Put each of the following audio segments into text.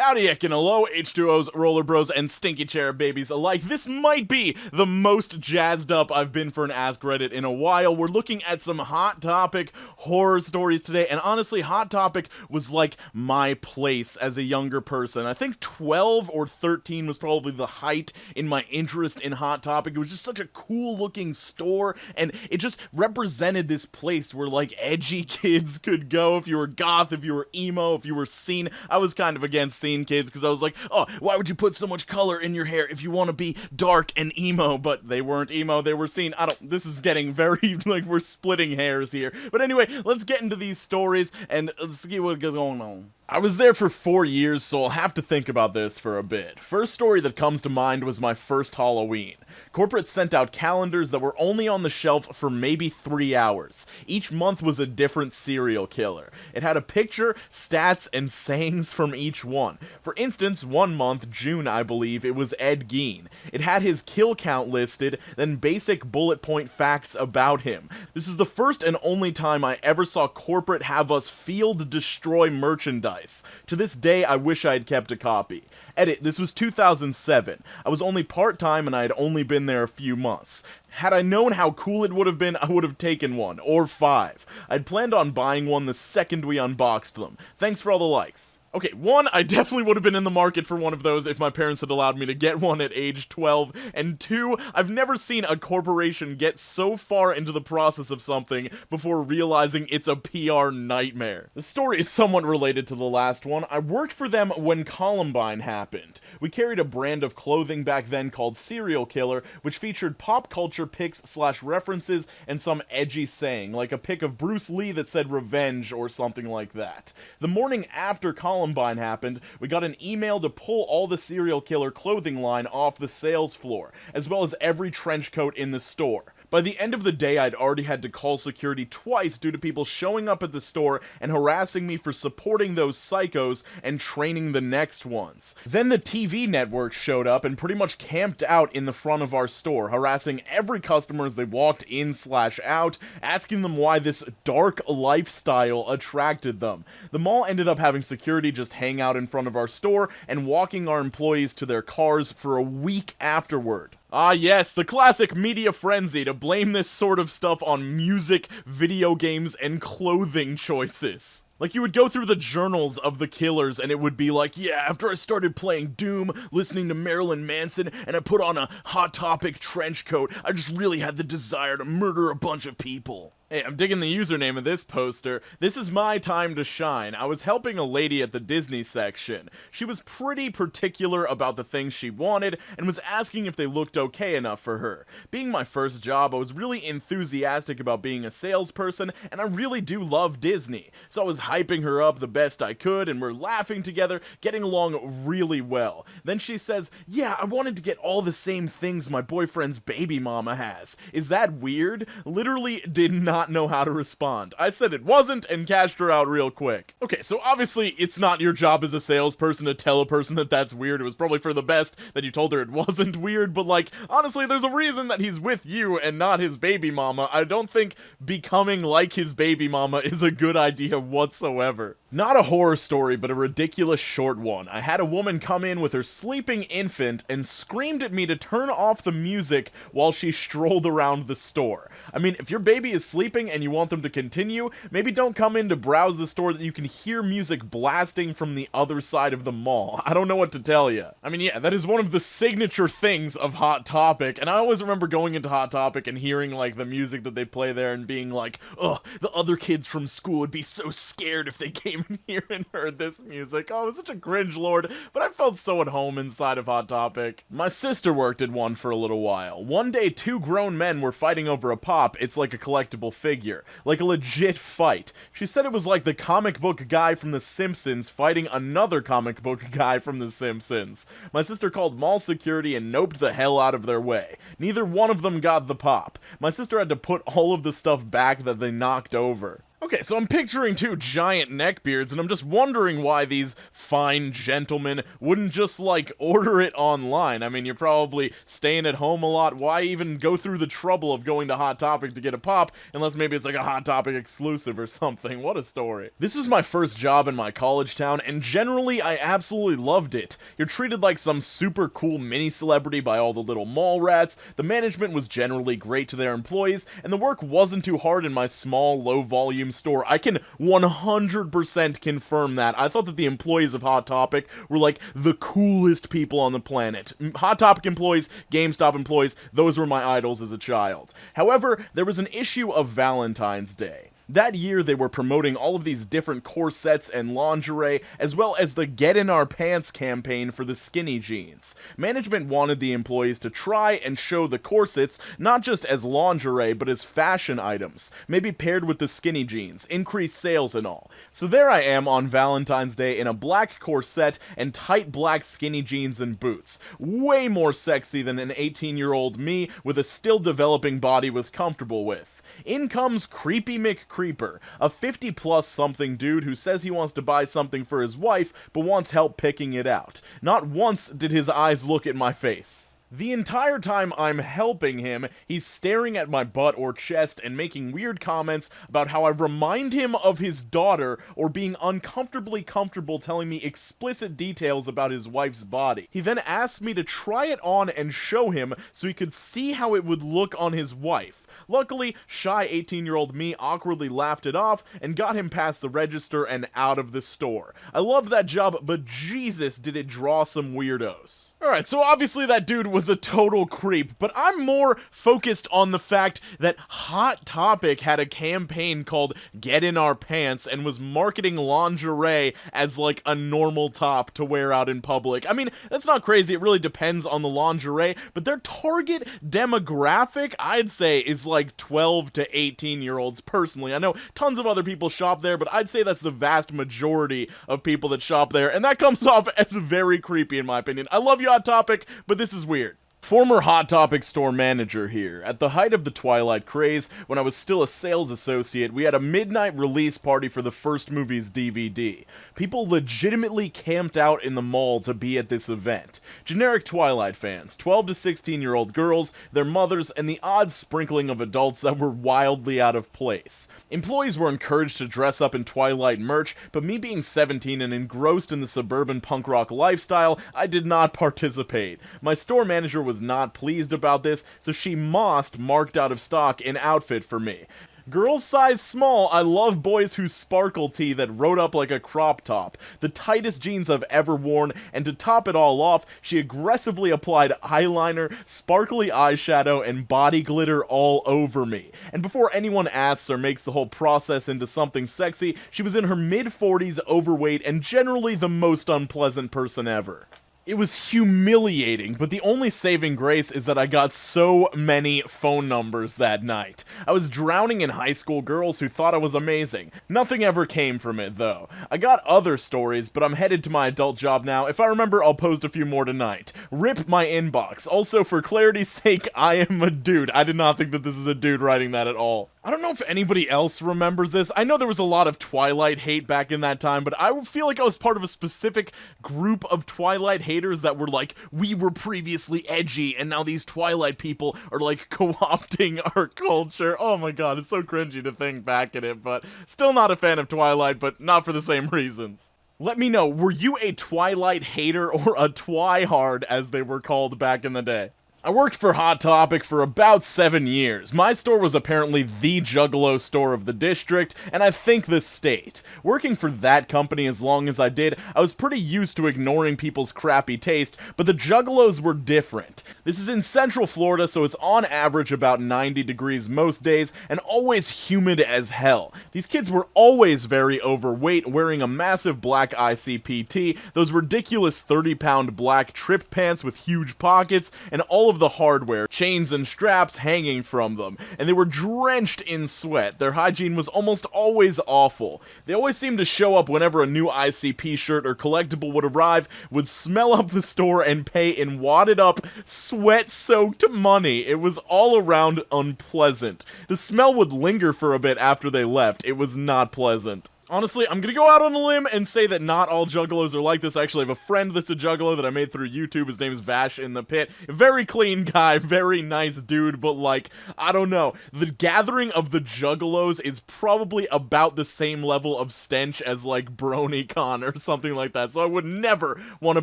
Howdy and hello, H2Os, Roller Bros, and Stinky Chair babies alike. This might be the most jazzed up I've been for an Ask Reddit in a while. We're looking at some Hot Topic horror stories today, and honestly, Hot Topic was like my place as a younger person. I think 12 or 13 was probably the height in my interest in Hot Topic. It was just such a cool looking store, and it just represented this place where like edgy kids could go if you were goth, if you were emo, if you were scene. I was kind of against scene kids because I was like, oh, why would you put so much color in your hair if you want to be dark and emo? But they weren't emo, they were scene. This is getting very, like, we're splitting hairs here. But anyway, let's get into these stories and let's see what goes on. I was there for 4 years, so I'll have to think about this for a bit. First story that comes to mind was my first Halloween. Corporate sent out calendars that were only on the shelf for maybe 3 hours. Each month was a different serial killer. It had a picture, stats, and sayings from each one. For instance, one month, June I believe, it was Ed Gein. It had his kill count listed, then basic bullet point facts about him. This is the first and only time I ever saw corporate have us field destroy merchandise. To this day, I wish I had kept a copy. Edit, this was 2007. I was only part-time and I had only been there a few months. Had I known how cool it would have been, I would have taken one, or 5. I'd planned on buying one the second we unboxed them. Thanks for all the likes. Okay, 1, I definitely would have been in the market for one of those if my parents had allowed me to get one at age 12, and 2, I've never seen a corporation get so far into the process of something before realizing it's a PR nightmare. The story is somewhat related to the last one. I worked for them when Columbine happened. We carried a brand of clothing back then called Serial Killer, which featured pop culture pics/references and some edgy saying, like a pic of Bruce Lee that said revenge or something like that. The morning after Columbine happened, we got an email to pull all the Serial Killer clothing line off the sales floor, as well as every trench coat in the store. By the end of the day, I'd already had to call security twice due to people showing up at the store and harassing me for supporting those psychos and training the next ones. Then the TV network showed up and pretty much camped out in the front of our store, harassing every customer as they walked in/out, asking them why this dark lifestyle attracted them. The mall ended up having security just hang out in front of our store and walking our employees to their cars for a week afterward. Ah yes, the classic media frenzy to blame this sort of stuff on music, video games, and clothing choices. Like, you would go through the journals of the killers and it would be like, yeah, after I started playing Doom, listening to Marilyn Manson, and I put on a Hot Topic trench coat, I just really had the desire to murder a bunch of people. Hey, I'm digging the username of this poster. This is my time to shine. I was helping a lady at the Disney section. She was pretty particular about the things she wanted and was asking if they looked okay enough for her. Being my first job, I was really enthusiastic about being a salesperson, and I really do love Disney. So I was hyping her up the best I could, and we're laughing together, getting along really well. Then she says, yeah, I wanted to get all the same things my boyfriend's baby mama has. Is that weird? Literally did not know how to respond. I said it wasn't and cashed her out real quick. Okay, so obviously it's not your job as a salesperson to tell a person that that's weird. It was probably for the best that you told her it wasn't weird, but like, honestly, there's a reason that he's with you and not his baby mama. I don't think becoming like his baby mama is a good idea whatsoever. Not a horror story, but a ridiculous short one. I had a woman come in with her sleeping infant and screamed at me to turn off the music while she strolled around the store. I mean, if your baby is sleeping and you want them to continue, maybe don't come in to browse the store that you can hear music blasting from the other side of the mall. I don't know what to tell you. I mean, yeah, that is one of the signature things of Hot Topic, and I always remember going into Hot Topic and hearing, like, the music that they play there and being like, ugh, the other kids from school would be so scared if they came in here and heard this music. Oh, it was such a cringe lord, but I felt so at home inside of Hot Topic. My sister worked at one for a little while. One day, 2 grown men were fighting over a pop. It's like a collectible figure. Like a legit fight. She said it was like the comic book guy from The Simpsons fighting another comic book guy from The Simpsons. My sister called mall security and noped the hell out of their way. Neither one of them got the pop. My sister had to put all of the stuff back that they knocked over. Okay, so I'm picturing two giant neckbeards, and I'm just wondering why these fine gentlemen wouldn't just, like, order it online. I mean, you're probably staying at home a lot. Why even go through the trouble of going to Hot Topic to get a pop, unless maybe it's like a Hot Topic exclusive or something? What a story. This was my first job in my college town, and generally, I absolutely loved it. You're treated like some super cool mini-celebrity by all the little mall rats, the management was generally great to their employees, and the work wasn't too hard in my small, low-volume store. I can 100% confirm that. I thought that the employees of Hot Topic were like the coolest people on the planet. Hot Topic employees, GameStop employees, those were my idols as a child. However, there was an issue of Valentine's Day. That year, they were promoting all of these different corsets and lingerie, as well as the Get in Our Pants campaign for the skinny jeans. Management wanted the employees to try and show the corsets not just as lingerie, but as fashion items, maybe paired with the skinny jeans, increase sales and all. So there I am on Valentine's Day in a black corset and tight black skinny jeans and boots. Way more sexy than an 18-year-old me with a still developing body was comfortable with. In comes Creepy McCreeper, a 50-plus something dude who says he wants to buy something for his wife, but wants help picking it out. Not once did his eyes look at my face. The entire time I'm helping him, he's staring at my butt or chest and making weird comments about how I remind him of his daughter, or being uncomfortably comfortable telling me explicit details about his wife's body. He then asked me to try it on and show him so he could see how it would look on his wife. Luckily, shy 18-year-old me awkwardly laughed it off and got him past the register and out of the store. I loved that job, but Jesus, did it draw some weirdos. Alright, so obviously that dude was a total creep, but I'm more focused on the fact that Hot Topic had a campaign called Get in Our Pants and was marketing lingerie as like a normal top to wear out in public. I mean, that's not crazy, it really depends on the lingerie, but their target demographic, I'd say, is like 12 to 18-year-olds personally. I know tons of other people shop there, but I'd say that's the vast majority of people that shop there, and that comes off as very creepy in my opinion. I love you, Hot Topic, but this is weird. Former Hot Topic store manager here. At the height of the Twilight craze, when I was still a sales associate, we had a midnight release party for the first movie's DVD. People legitimately camped out in the mall to be at this event. Generic Twilight fans, 12 to 16-year-old girls, their mothers, and the odd sprinkling of adults that were wildly out of place. Employees were encouraged to dress up in Twilight merch, but me being 17 and engrossed in the suburban punk rock lifestyle, I did not participate. My store manager was not pleased about this, so she marked out of stock an outfit for me. Girls size small, I love boys who sparkle tee that rode up like a crop top. The tightest jeans I've ever worn, and to top it all off, she aggressively applied eyeliner, sparkly eyeshadow, and body glitter all over me. And before anyone asks or makes the whole process into something sexy, she was in her mid-40s, overweight, and generally the most unpleasant person ever. It was humiliating, but the only saving grace is that I got so many phone numbers that night. I was drowning in high school girls who thought I was amazing. Nothing ever came from it, though. I got other stories, but I'm headed to my adult job now. If I remember, I'll post a few more tonight. Rip my inbox. Also, for clarity's sake, I am a dude. I did not think that this is a dude writing that at all. I don't know if anybody else remembers this. I know there was a lot of Twilight hate back in that time, but I feel like I was part of a specific group of Twilight haters that were like, we were previously edgy, and now these Twilight people are like co-opting our culture. Oh my god, it's so cringy to think back at it, but still not a fan of Twilight, but not for the same reasons. Let me know, were you a Twilight hater or a twihard, as they were called back in the day? I worked for Hot Topic for about 7 years. My store was apparently the juggalo store of the district, and I think the state. Working for that company as long as I did, I was pretty used to ignoring people's crappy taste, but the juggalos were different. This is in Central Florida, so it's on average about 90 degrees most days, and always humid as hell. These kids were always very overweight, wearing a massive black ICP tee, those ridiculous 30-pound black trip pants with huge pockets, and all all of the hardware, chains and straps hanging from them, and they were drenched in sweat. Their hygiene was almost always awful. They always seemed to show up whenever a new ICP shirt or collectible would arrive, would smell up the store and pay in wadded up, sweat-soaked money. It was all around unpleasant. The smell would linger for a bit after they left. It was not pleasant. Honestly, I'm gonna go out on a limb and say that not all juggalos are like this. I actually have a friend that's a juggalo that I made through YouTube. His name is Vash in the Pit. Very clean guy, very nice dude, but like, I don't know. The gathering of the juggalos is probably about the same level of stench as like BronyCon or something like that, so I would never want to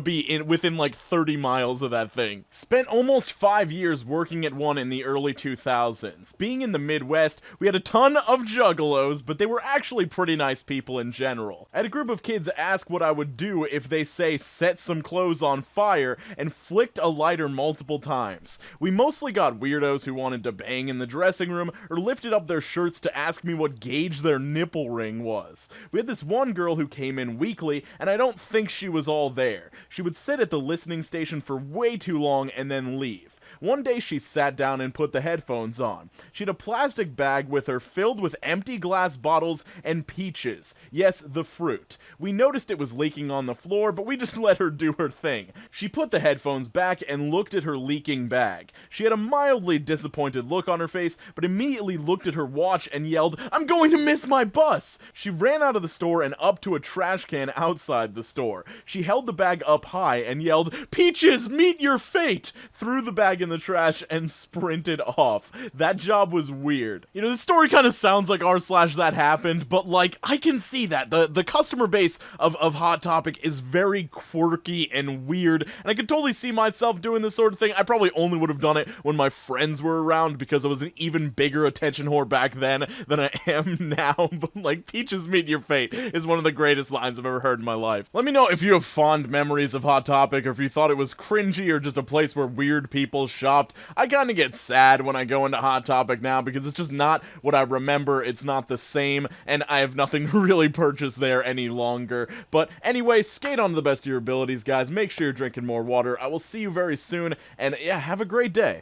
be within like 30 miles of that thing. Spent almost 5 years working at one in the early 2000s. Being in the Midwest, we had a ton of juggalos, but they were actually pretty nice people in general. I had a group of kids ask what I would do if they say set some clothes on fire and flicked a lighter multiple times. We mostly got weirdos who wanted to bang in the dressing room or lifted up their shirts to ask me what gauge their nipple ring was. We had this one girl who came in weekly, and I don't think she was all there. She would sit at the listening station for way too long and then leave. One day she sat down and put the headphones on. She had a plastic bag with her filled with empty glass bottles and peaches. Yes, the fruit. We noticed it was leaking on the floor, but we just let her do her thing. She put the headphones back and looked at her leaking bag. She had a mildly disappointed look on her face, but immediately looked at her watch and yelled, "I'm going to miss my bus!" She ran out of the store and up to a trash can outside the store. She held the bag up high and yelled, "Peaches, meet your fate!" threw the bag in the trash and sprinted off. That job was weird. You know, the story kind of sounds like r/that happened, but like, I can see that. The customer base of Hot Topic is very quirky and weird, and I could totally see myself doing this sort of thing. I probably only would have done it when my friends were around because I was an even bigger attention whore back then than I am now, but like, "Peaches, meet your fate" is one of the greatest lines I've ever heard in my life. Let me know if you have fond memories of Hot Topic, or if you thought it was cringy or just a place where weird people shopped. I kind of get sad when I go into Hot Topic now because it's just not what I remember. It's not the same, and I have nothing to really purchase there any longer. But anyway, skate on to the best of your abilities, guys. Make sure you're drinking more water. I will see you very soon, and yeah, have a great day.